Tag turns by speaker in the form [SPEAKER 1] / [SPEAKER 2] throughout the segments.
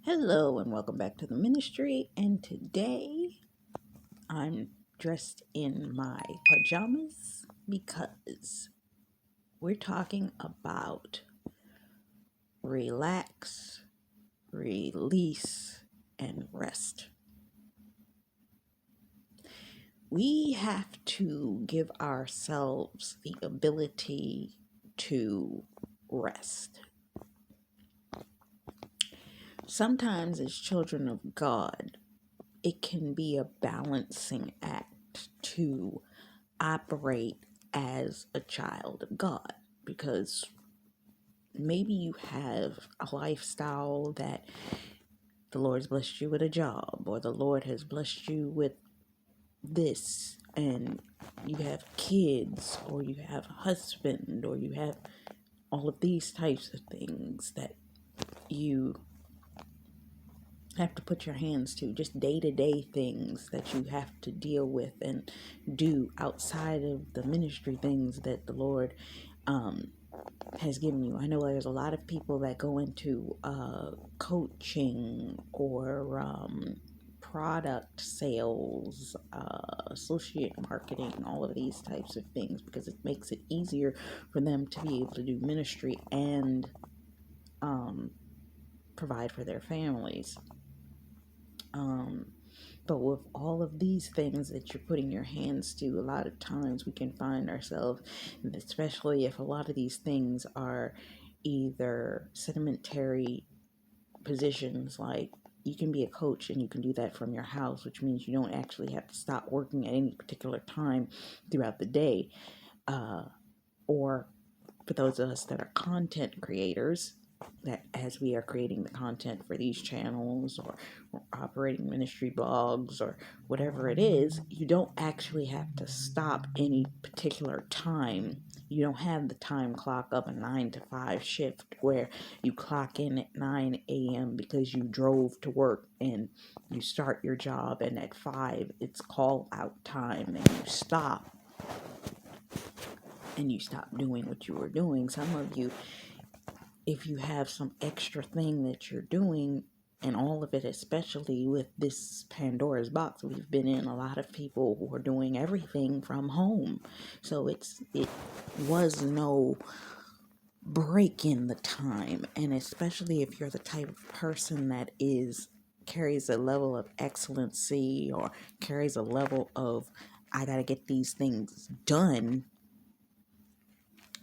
[SPEAKER 1] Hello and welcome back to the ministry. And today I'm dressed in my pajamas because we're talking about relax, release, and rest. We have to give ourselves the ability to rest. Sometimes, as children of God, it can be a balancing act to operate as a child of God, because maybe you have a lifestyle that the Lord has blessed you with a job, or the Lord has blessed you with this, and you have kids, or you have a husband, or you have all of these types of things that you have to put your hands to, just day-to-day things that you have to deal with and do outside of the ministry things that the Lord has given you. I know there's a lot of people that go into coaching or product sales, associate marketing, all of these types of things, because it makes it easier for them to be able to do ministry and provide for their families. But with all of these things that you're putting your hands to, a lot of times we can find ourselves, especially if a lot of these things are either sedimentary positions, like you can be a coach and you can do that from your house, which means you don't actually have to stop working at any particular time throughout the day. Or for those of us that are content creators, that as we are creating the content for these channels or operating ministry blogs or whatever it is, you don't actually have to stop any particular time. You don't have the time clock of a 9 to 5 shift where you clock in at 9 a.m. because you drove to work and you start your job, and at 5 it's call out time and you stop doing what you were doing. Some of you, if you have some extra thing that you're doing, and all of it, especially with this Pandora's box we've been in, a lot of people who are doing everything from home. So it was no break in the time. And especially if you're the type of person that carries a level of excellency, or carries a level of, I gotta get these things done.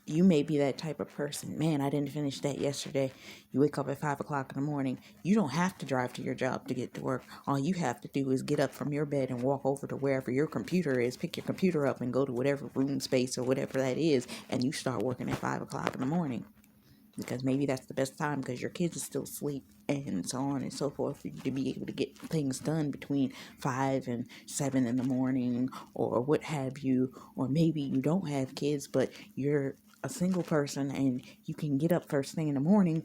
[SPEAKER 1] You may be that type of person. Man, I didn't finish that yesterday. You wake up at 5 o'clock in the morning. You don't have to drive to your job to get to work. All you have to do is get up from your bed and walk over to wherever your computer is, pick your computer up and go to whatever room space or whatever that is, and you start working at 5 o'clock in the morning. Because maybe that's the best time because your kids are still asleep, and so on and so forth, for you to be able to get things done between 5 and 7 in the morning, or what have you. Or maybe you don't have kids, but you're a single person and you can get up first thing in the morning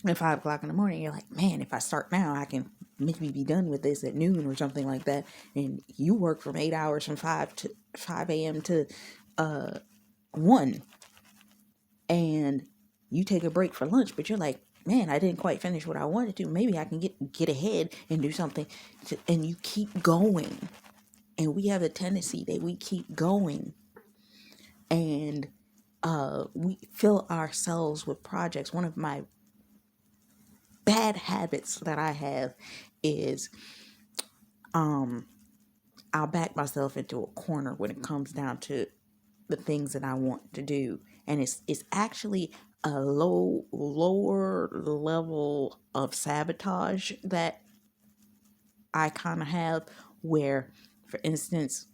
[SPEAKER 1] at 5 o'clock in the morning. You're like, man, if I start now, I can maybe be done with this at noon or something like that. And you work from 8 hours, from 5 a.m. to 1, and you take a break for lunch, but you're like, man, I didn't quite finish what I wanted to. Maybe I can get ahead and do something. And you keep going. And we have a tendency that we keep going. And we fill ourselves with projects. One of my bad habits that I have is I'll back myself into a corner when it comes down to the things that I want to do. And it's actually a lower level of sabotage that I kind of have, where, for instance,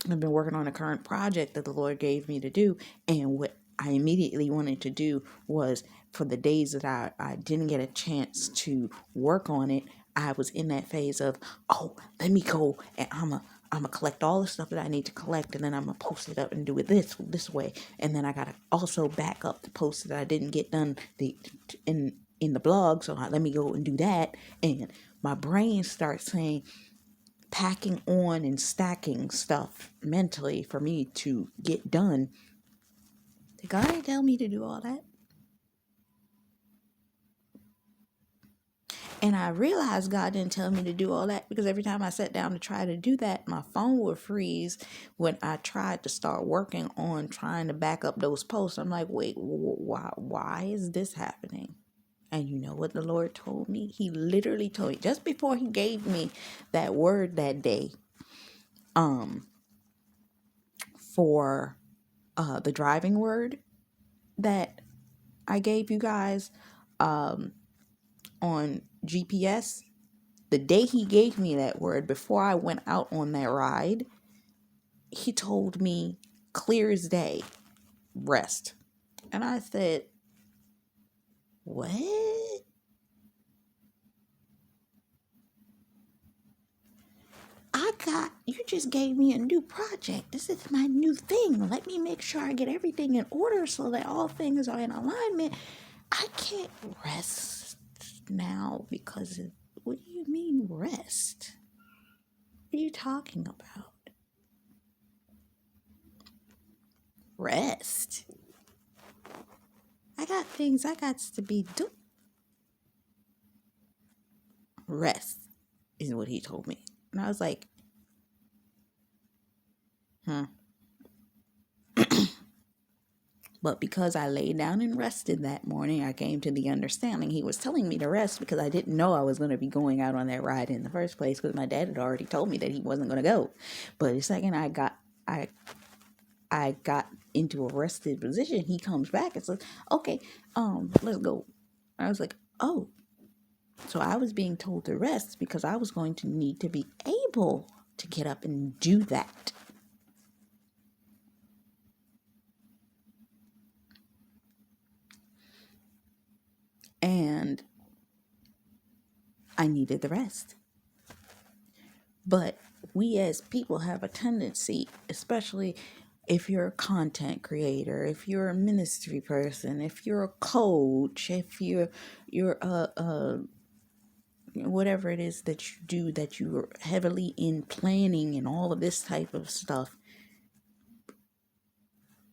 [SPEAKER 1] I've been working on a current project that the Lord gave me to do, and what I immediately wanted to do was, for the days that I didn't get a chance to work on it, I was in that phase of, oh, let me go and I'm gonna collect all the stuff that I need to collect, and then I'm gonna post it up and do it this way, and then I gotta also back up the posts that I didn't get done in the blog, so let me go and do that. And my brain starts saying, packing on and stacking stuff mentally for me to get done. Did God tell me to do all that? And I realized God didn't tell me to do all that because every time I sat down to try to do that, my phone would freeze when I tried to start working on trying to back up those posts. I'm like, wait, why is this happening? And you know what the Lord told me? He literally told me just before he gave me that word that day, for the driving word that I gave you guys on GPS. The day he gave me that word, before I went out on that ride, he told me clear as day, rest. And I said, what? You just gave me a new project. This is my new thing. Let me make sure I get everything in order so that all things are in alignment. I can't rest now because of, what do you mean rest? What are you talking about? Rest. I got things I got to be doing. Rest is what he told me. And I was like, But because I laid down and rested that morning, I came to the understanding he was telling me to rest because I didn't know I was going to be going out on that ride in the first place because my dad had already told me that he wasn't going to go. But the second I got into a rested position, he comes back and says, okay, let's go. I was like, oh. So I was being told to rest because I was going to need to be able to get up and do that. And I needed the rest. But we as people have a tendency, especially if you're a content creator, if you're a ministry person, if you're a coach, if you're a whatever it is that you do, that you're heavily in planning and all of this type of stuff,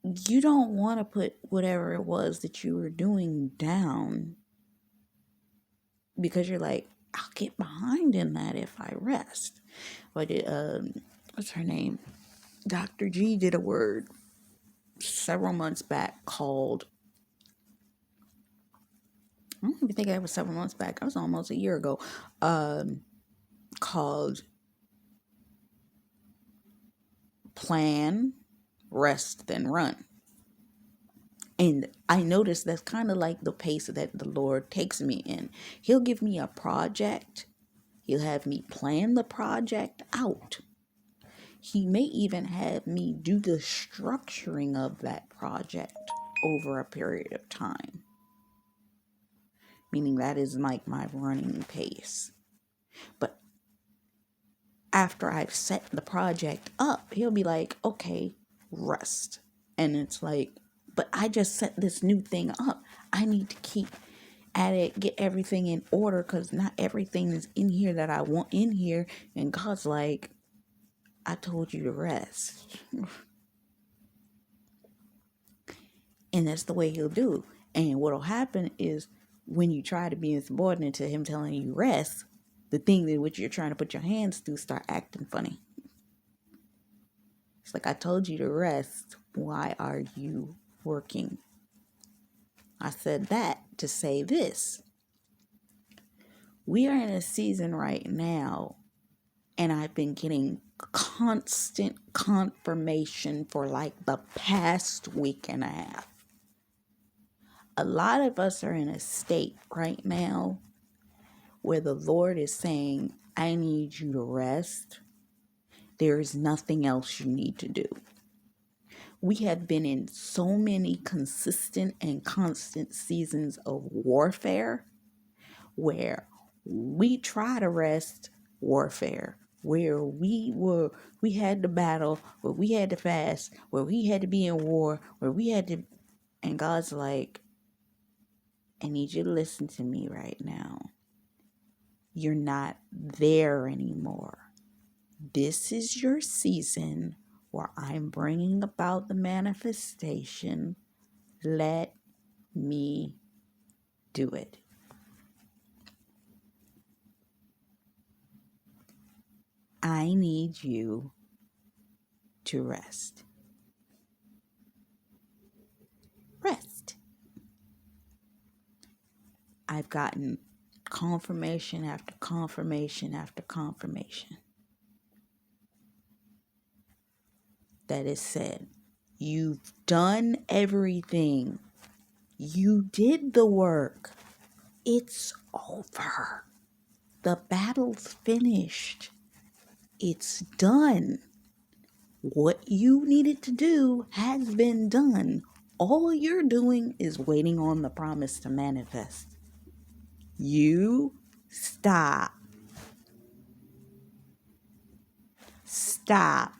[SPEAKER 1] you don't want to put whatever it was that you were doing down because you're like, I'll get behind in that if I rest. But what's her name? Dr. G did a word several months back called, I don't even think that was several months back. That was almost a year ago. Called Plan, Rest, Then Run. And I noticed that's kind of like the pace that the Lord takes me in. He'll give me a project. He'll have me plan the project out. He may even have me do the structuring of that project over a period of time. Meaning that is like my running pace. But after I've set the project up, he'll be like, okay, rest. And it's like, but I just set this new thing up. I need to keep at it, get everything in order because not everything is in here that I want in here. And God's like, I told you to rest. And that's the way he'll do. And what'll happen is when you try to be insubordinate to him telling you rest, the thing in which you're trying to put your hands through start acting funny. It's like, I told you to rest. Why are you working? I said that to say this. We are in a season right now, and I've been getting constant confirmation for like the past week and a half. A lot of us are in a state right now where the Lord is saying, I need you to rest. There is nothing else you need to do. We have been in so many consistent and constant seasons of warfare where we try to rest, warfare, where we had to battle, where we had to fast, where we had to be in war, where we had to, and God's like, I need you to listen to me right now. You're not there anymore. This is your season where I'm bringing about the manifestation. Let me do it. I need you to rest. Rest. I've gotten confirmation after confirmation after confirmation that is said, you've done everything. You did the work. It's over. The battle's finished. It's done. What you needed to do has been done. All you're doing is waiting on the promise to manifest. You stop. Stop.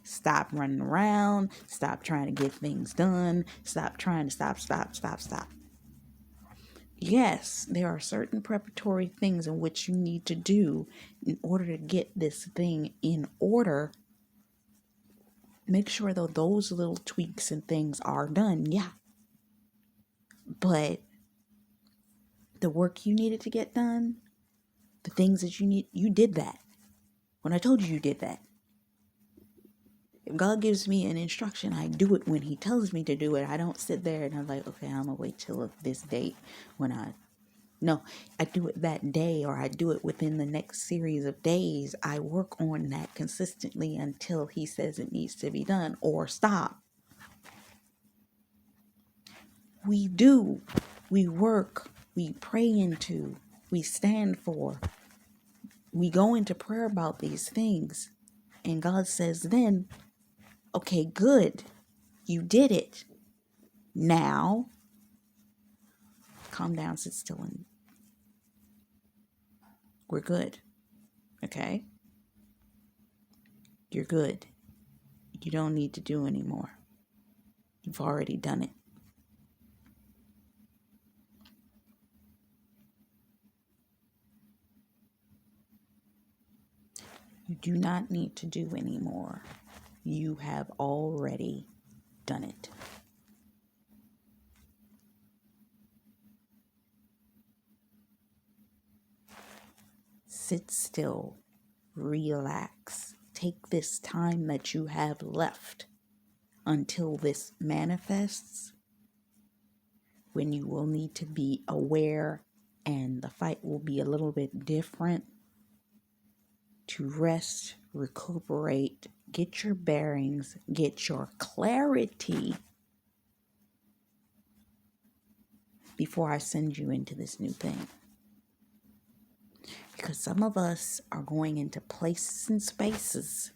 [SPEAKER 1] Stop running around. Stop trying to get things done. Stop trying to stop. Yes, there are certain preparatory things in which you need to do in order to get this thing in order. Make sure that those little tweaks and things are done. Yeah. But the work you needed to get done, the things that you did that. When I told you, you did that. If God gives me an instruction, I do it when he tells me to do it. I don't sit there and I'm like, okay, I'm going to wait till this date No, I do it that day, or I do it within the next series of days. I work on that consistently until he says it needs to be done or stop. We do. We work. We pray into. We stand for. We go into prayer about these things. And God says then, okay, good. You did it. Now, calm down, sit still, and we're good. Okay? You're good. You don't need to do anymore. You've already done it. You do not need to do anymore. You have already done it. Sit still. Relax. Take this time that you have left until this manifests, when you will need to be aware and the fight will be a little bit different, to rest, recuperate, get your bearings, get your clarity before I send you into this new thing. Because some of us are going into places and spaces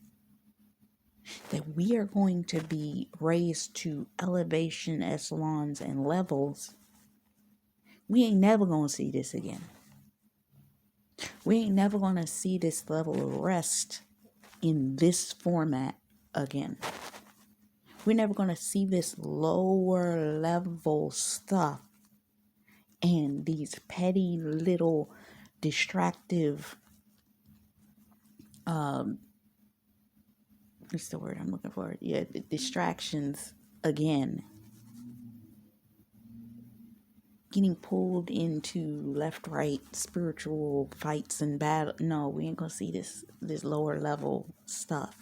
[SPEAKER 1] that we are going to be raised to elevation, echelons, and levels. We ain't never going to see this again. We ain't never going to see this level of rest in this format again. We're never going to see this lower level stuff and these petty little distractive, what's the word I'm looking for? Yeah, distractions again. Getting pulled into left, right, spiritual fights and battle. No, we ain't gonna see this lower level stuff.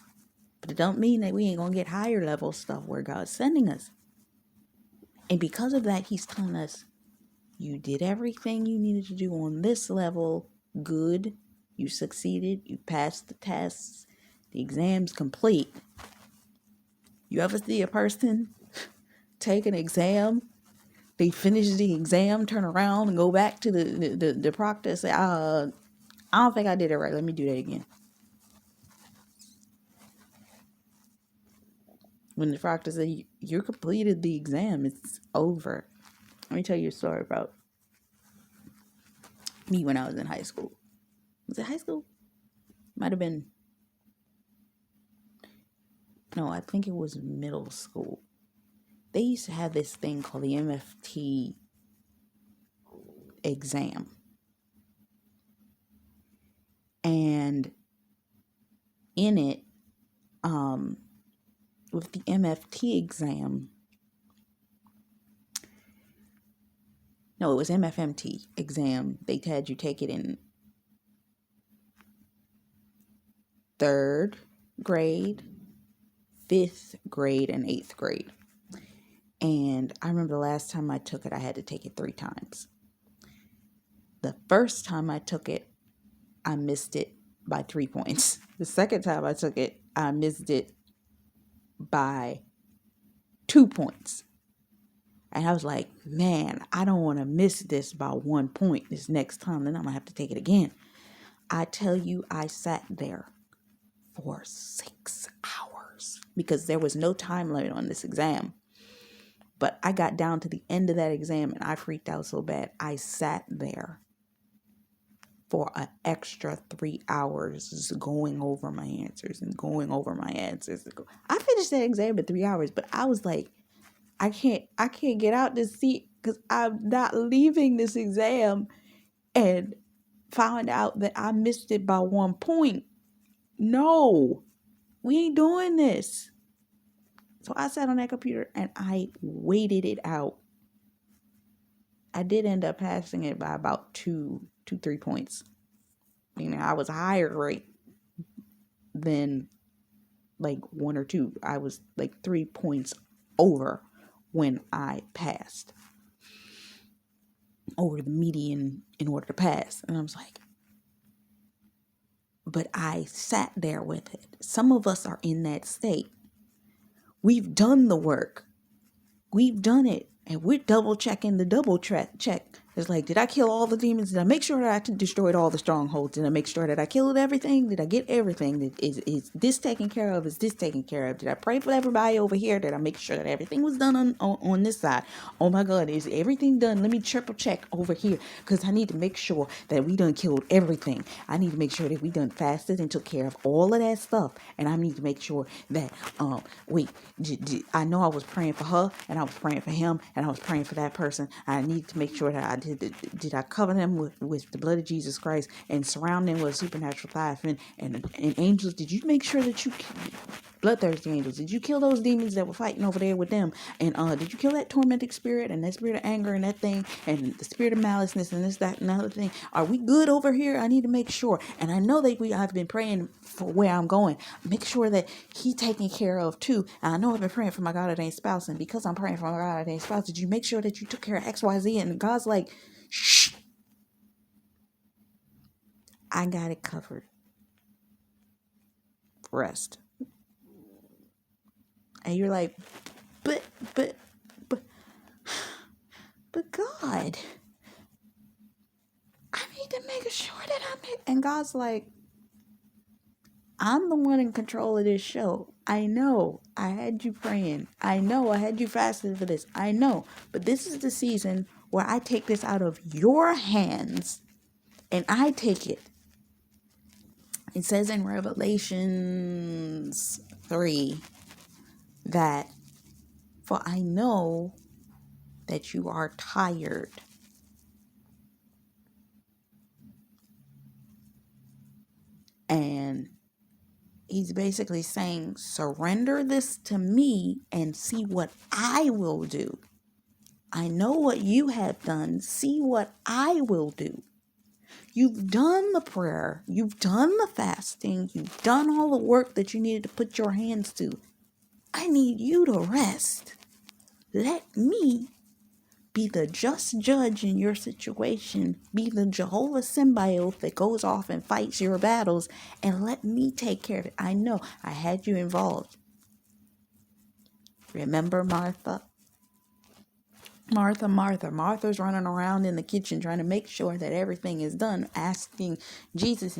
[SPEAKER 1] But it don't mean that we ain't gonna get higher level stuff where God's sending us. And because of that, he's telling us, you did everything you needed to do on this level. Good. You succeeded. You passed the tests. The exam's complete. You ever see a person take an exam? They finish the exam, turn around, and go back to the proctor and say, I don't think I did it right. Let me do that again. When the proctor says, you completed the exam, it's over. Let me tell you a story about me when I was in high school. Was it high school? Might have been. No, I think it was middle school. They used to have this thing called the MFT exam. And in it, with the MFT exam, no, it was MFMT exam. They had you take it in 3rd grade, 5th grade, and 8th grade. And I remember the last time I took it, I had to take it 3 times. The first time I took it, I missed it by 3 points. The second time I took it, I missed it by 2 points. And I was like, man, I don't want to miss this by 1 point this next time. Then I'm going to have to take it again. I tell you, I sat there for 6 hours because there was no time limit on this exam. But I got down to the end of that exam and I freaked out so bad. I sat there for an extra 3 hours going over my answers and going over my answers. I finished that exam in 3 hours, but I was like, I can't get out this seat because I'm not leaving this exam and found out that I missed it by 1 point. No, we ain't doing this. So I sat on that computer and I waited it out. I did end up passing it by about 3 points. I was higher rate than like 1 or 2. I was like 3 points over when I passed, over the median in order to pass. And I was like, but I sat there with it. Some of us are in that state. We've done the work. We've done it. And we're double checking the double check. It's like, did I kill all the demons? Did I make sure that I destroyed all the strongholds? Did I make sure that I killed everything? Did I get everything? Is this taken care of? Is this taken care of? Did I pray for everybody over here? Did I make sure that everything was done on this side? Oh my God, is everything done? Let me triple check over here because I need to make sure that we done killed everything. I need to make sure that we done fasted and took care of all of that stuff. And I need to make sure that, I know I was praying for her and I was praying for him and I was praying for that person. I need to make sure that I did I cover them with the blood of Jesus Christ and surround them with supernatural life and angels? Did you make sure that you bloodthirsty angels? Did you kill those demons that were fighting over there with them? And did you kill that tormenting spirit and that spirit of anger and that thing and the spirit of maliceness and this, that, and other thing? Are we good over here? I need to make sure. And I know that I've been praying for where I'm going. Make sure that He taken care of too. And I know I've been praying for my God ordained spouse, and because I'm praying for my God ordained spouse, did you make sure that you took care of XYZ? And God's like, shh, I got it covered. Rest. And you're like, but God, I need to make sure that and God's like, I'm the one in control of this show. I know I had you praying. I know I had you fasting for this. I know, but this is the season where I take this out of your hands and I take it. It says in Revelations 3 that, for I know that you are tired. And He's basically saying, surrender this to me and see what I will do. I know what you have done. See what I will do. You've done the prayer. You've done the fasting. You've done all the work that you needed to put your hands to. I need you to rest. Let me be the just judge in your situation. Be the Jehovah symbiote that goes off and fights your battles, and let me take care of it. I know I had you involved. Remember Martha? Martha's running around in the kitchen trying to make sure that everything is done, asking Jesus,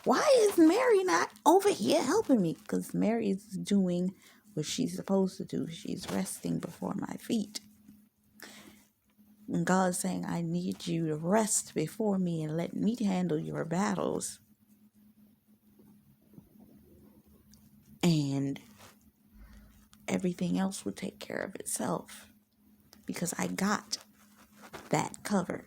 [SPEAKER 1] why is Mary not over here helping me? Because Mary is doing what she's supposed to do. She's resting before my feet. And God's saying, I need you to rest before me and let me handle your battles. And everything else will take care of itself. Because I got that covered.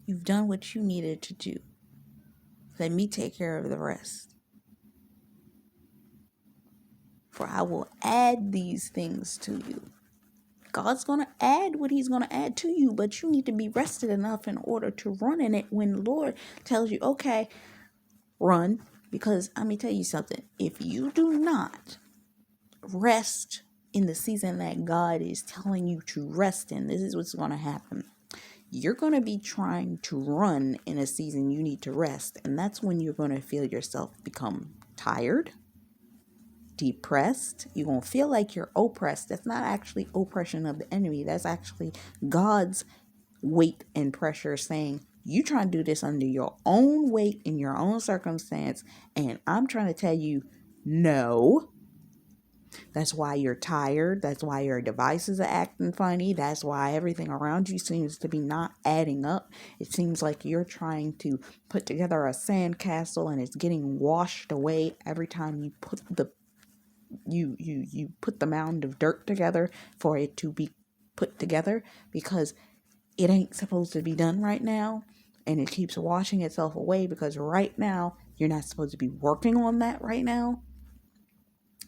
[SPEAKER 1] You've done what you needed to do. Let me take care of the rest. For I will add these things to you. God's going to add what he's going to add to you, but you need to be rested enough in order to run in it when the Lord tells you, okay, run. Because let me tell you something. If you do not rest in the season that God is telling you to rest in, this is what's going to happen. You're going to be trying to run in a season you need to rest. And that's when you're going to feel yourself become tired, depressed. You're going to feel like you're oppressed. That's not actually oppression of the enemy. That's actually God's weight and pressure saying, you trying to do this under your own weight in your own circumstance. And I'm trying to tell you, no. That's why you're tired. That's why your devices are acting funny. That's why everything around you seems to be not adding up. It seems like you're trying to put together a sandcastle and it's getting washed away every time you put the you put the mound of dirt together for it to be put together, because it ain't supposed to be done right now, and it keeps washing itself away because right now you're not supposed to be working on that right now.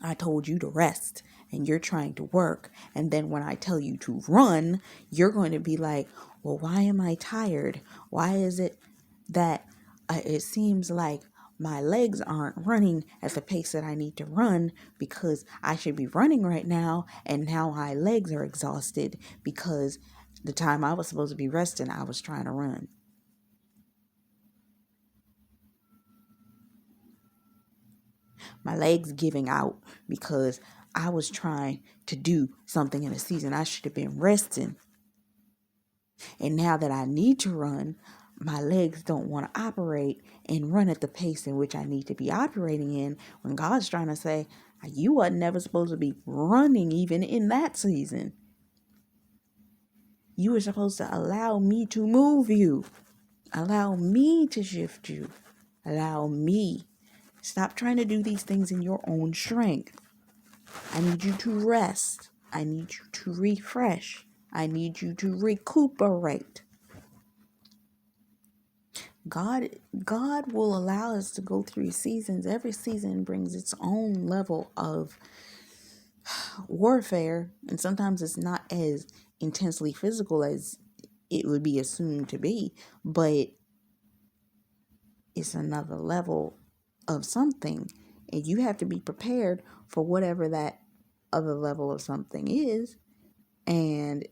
[SPEAKER 1] I told you to rest and you're trying to work. And then when I tell you to run, you're going to be like, well, why am I tired? Why is it that it seems like my legs aren't running at the pace that I need to run, because I should be running right now. And now my legs are exhausted because the time I was supposed to be resting, I was trying to run. My legs giving out because I was trying to do something in a season I should have been resting. And now that I need to run, my legs don't want to operate and run at the pace in which I need to be operating in, when God's trying to say, you wasn't never supposed to be running even in that season. You were supposed to allow me to move you. Allow me to shift you. Allow me. Stop trying to do these things in your own strength. I need you to rest. I need you to refresh. I need you to recuperate. God will allow us to go through seasons. Every season brings its own level of warfare, and sometimes it's not as intensely physical as it would be assumed to be, but it's another level of something, and you have to be prepared for whatever that other level of something is. And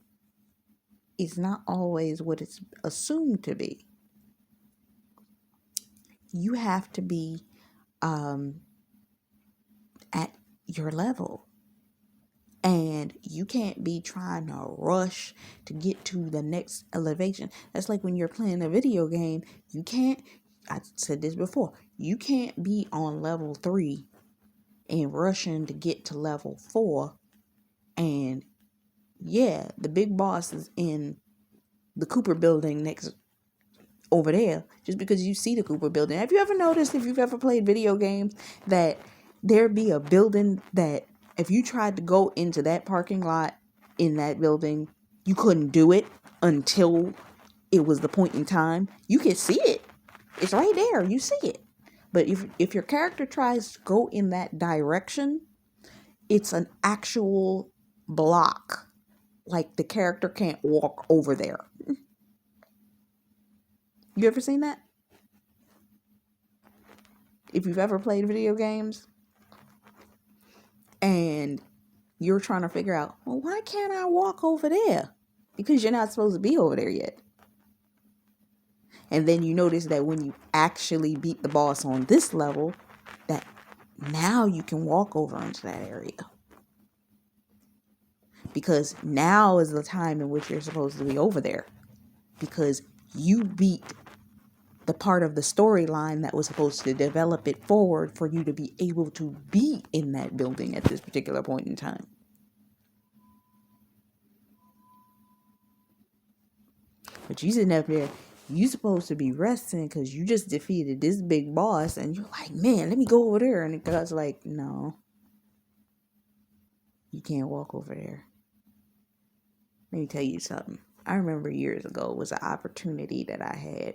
[SPEAKER 1] it's not always what it's assumed to be. You have to be at your level, and you can't be trying to rush to get to the next elevation. That's like when you're playing a video game. You can't, I said this before, you can't be on level 3 and rushing to get to level 4. And yeah, the big boss is in the Cooper building next over there, just because you see the Cooper building. Have you ever noticed, if you've ever played video games, that there be a building that if you tried to go into that parking lot in that building, you couldn't do it until it was the point in time? You can see it. It's right there. You see it. But if your character tries to go in that direction, it's an actual block. Like the character can't walk over there. You ever seen that? If you've ever played video games and you're trying to figure out, well, why can't I walk over there? Because you're not supposed to be over there yet. And then you notice that when you actually beat the boss on this level, that now you can walk over into that area. Because now is the time in which you're supposed to be over there. Because you beat the part of the storyline that was supposed to develop it forward for you to be able to be in that building at this particular point in time. But you sitting up there, you supposed to be resting because you just defeated this big boss, and you're like, man, let me go over there. And God's like, no, you can't walk over there. Let me tell you something. I remember years ago, it was an opportunity that I had.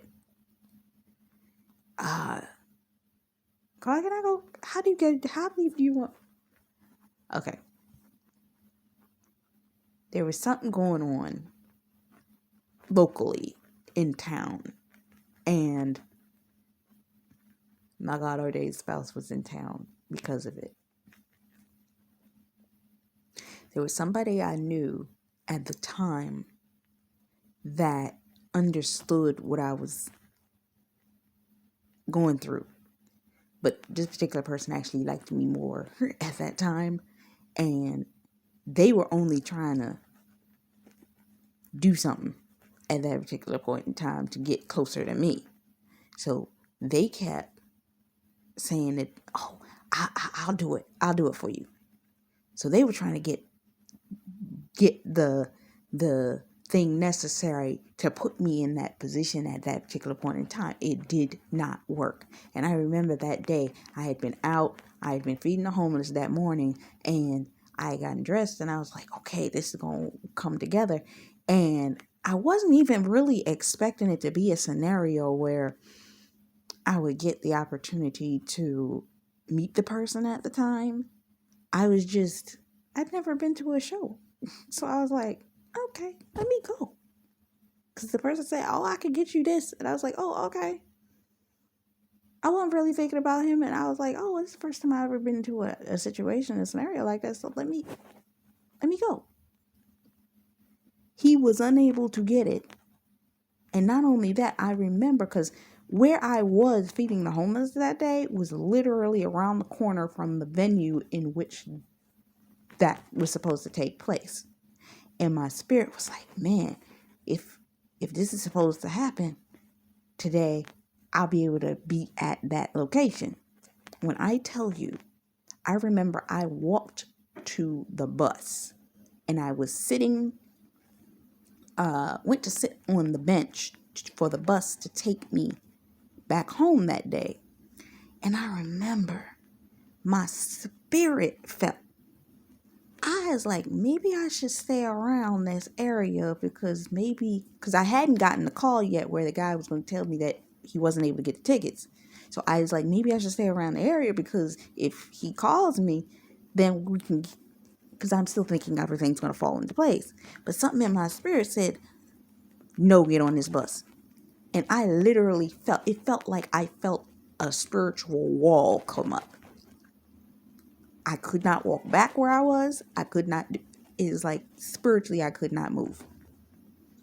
[SPEAKER 1] Can I go? How do you want? Okay. there was something going on locally in town, and my God ordained spouse was in town because of it. There was somebody I knew at the time that understood what I was going through. But this particular person actually liked me more at that time. And they were only trying to do something at that particular point in time to get closer to me. So they kept saying that, oh, I'll do it. I'll do it for you. So they were trying to get the thing necessary to put me in that position at that particular point in time. It did not work. And I remember that day I had been out, I had been feeding the homeless that morning, and I had gotten dressed, and I was like, okay, this is going to come together. And I wasn't even really expecting it to be a scenario where I would get the opportunity to meet the person at the time. I'd never been to a show. So I was like, okay, let me go. Because the person said, oh, I could get you this. And I was like, oh, okay. I wasn't really thinking about him. And I was like, oh, this is the first time I've ever been into a situation, a scenario like that. So let me go. He was unable to get it. And not only that, I remember because where I was feeding the homeless that day was literally around the corner from the venue in which that was supposed to take place. And my spirit was like, man, if this is supposed to happen today, I'll be able to be at that location. When I tell you, I remember I walked to the bus and I was went to sit on the bench for the bus to take me back home that day. And I remember my spirit felt, I was like, maybe I should stay around this area because I hadn't gotten the call yet where the guy was going to tell me that he wasn't able to get the tickets. So I was like, maybe I should stay around the area because if he calls me, then we can, because I'm still thinking everything's going to fall into place. But something in my spirit said, no, get on this bus. And I literally felt like I felt a spiritual wall come up. I could not walk back where I was. It was like spiritually I could not move.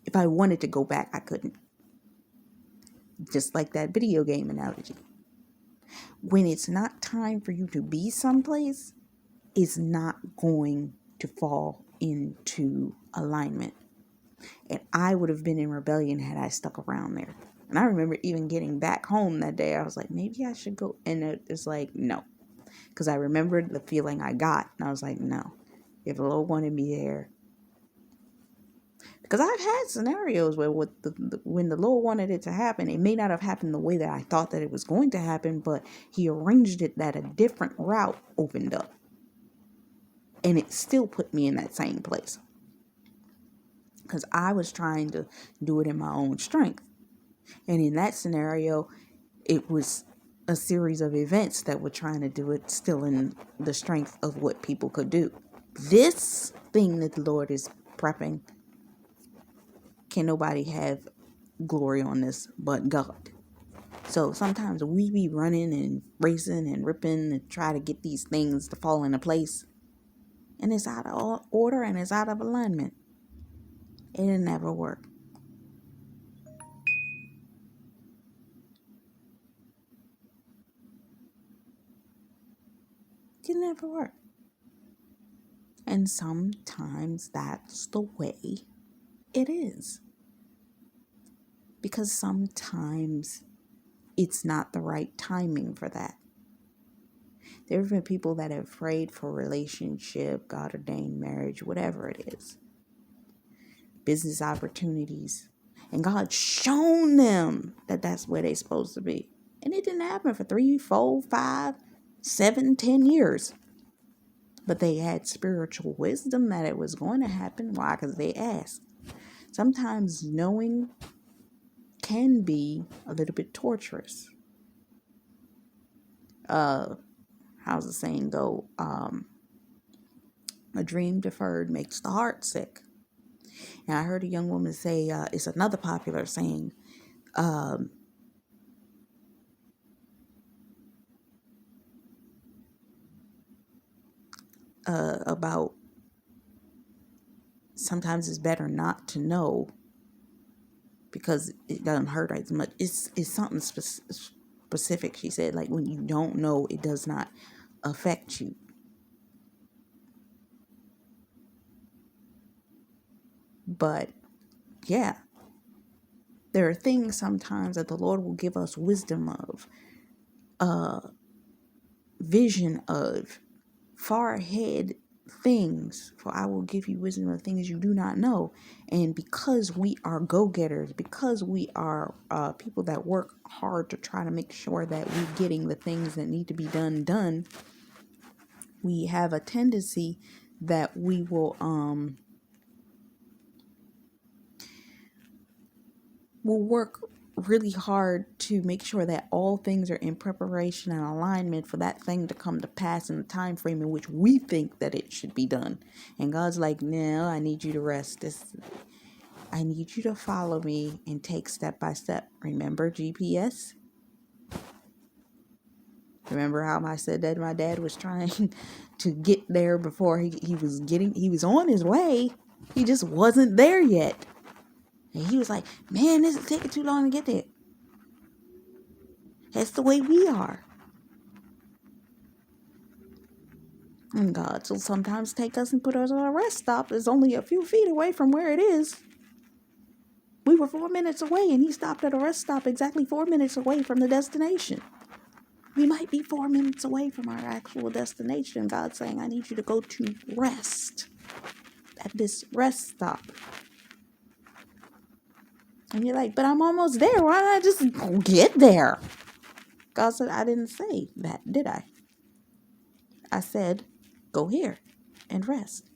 [SPEAKER 1] If I wanted to go back, I couldn't. Just like that video game analogy. When it's not time for you to be someplace, it's not going to fall into alignment. And I would have been in rebellion had I stuck around there. And I remember even getting back home that day, I was like, maybe I should go. And it's like, no. Because I remembered the feeling I got. And I was like, no. If the Lord wanted me there. Because I've had scenarios where when the Lord wanted it to happen, it may not have happened the way that I thought that it was going to happen, but He arranged it that a different route opened up. And it still put me in that same place. Because I was trying to do it in my own strength. And in that scenario, it was a series of events that were trying to do it still in the strength of what people could do. This thing that the Lord is prepping, can nobody have glory on this but God. So sometimes we be running and racing and ripping and try to get these things to fall into place. And it's out of order and it's out of alignment. It'll never work. It'll never work. And sometimes that's the way it is. Because sometimes it's not the right timing for that. There have been people that have prayed for relationship, God ordained marriage, whatever it is. Business opportunities. And God's shown them that that's where they're supposed to be. And it didn't happen for 3, 4, 5, 7, 10 years. But they had spiritual wisdom that it was going to happen. Why? Because they asked. Sometimes knowing can be a little bit torturous. How's the saying go? A dream deferred makes the heart sick. And I heard a young woman say, it's another popular saying, about sometimes it's better not to know because it doesn't hurt as much. It's something specific. She said, like, when you don't know, it does not affect you. But yeah, there are things sometimes that the Lord will give us wisdom of, vision of, far ahead things. For I will give you wisdom of things you do not know. And because we are go-getters, because we are people that work hard to try to make sure that we're getting the things that need to be done, we have a tendency that we will work really hard to make sure that all things are in preparation and alignment for that thing to come to pass in the time frame in which we think that it should be done. And God's like, no, I need you to rest. I need you to follow me and take step by step. Remember GPS? Remember how I said that my dad was trying to get there before he was on his way. He just wasn't there yet. And he was like, man, this is taking too long to get there. That's the way we are. And God will sometimes take us and put us on a rest stop that's only a few feet away from where it is. We were 4 minutes away and he stopped at a rest stop exactly 4 minutes away from the destination. We might be 4 minutes away from our actual destination. God's saying, I need you to go to rest at this rest stop. And you're like, but I'm almost there. Why not just get there? God said, I didn't say that, did I? I said, go here and rest.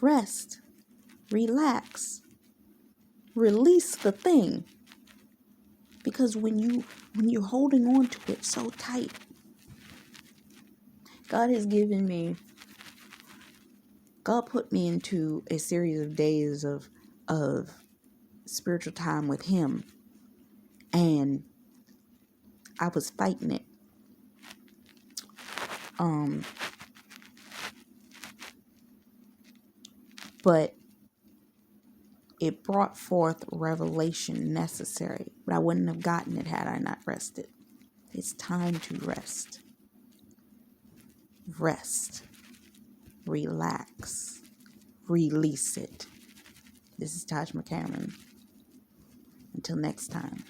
[SPEAKER 1] Rest. Relax. Release the thing. Because when you're holding on to it so tight, God put me into a series of days of spiritual time with him. And I was fighting it. But it brought forth revelation necessary. But I wouldn't have gotten it had I not rested. It's time to rest. Rest. Relax. Release it. This is Taj McCameron. Until next time.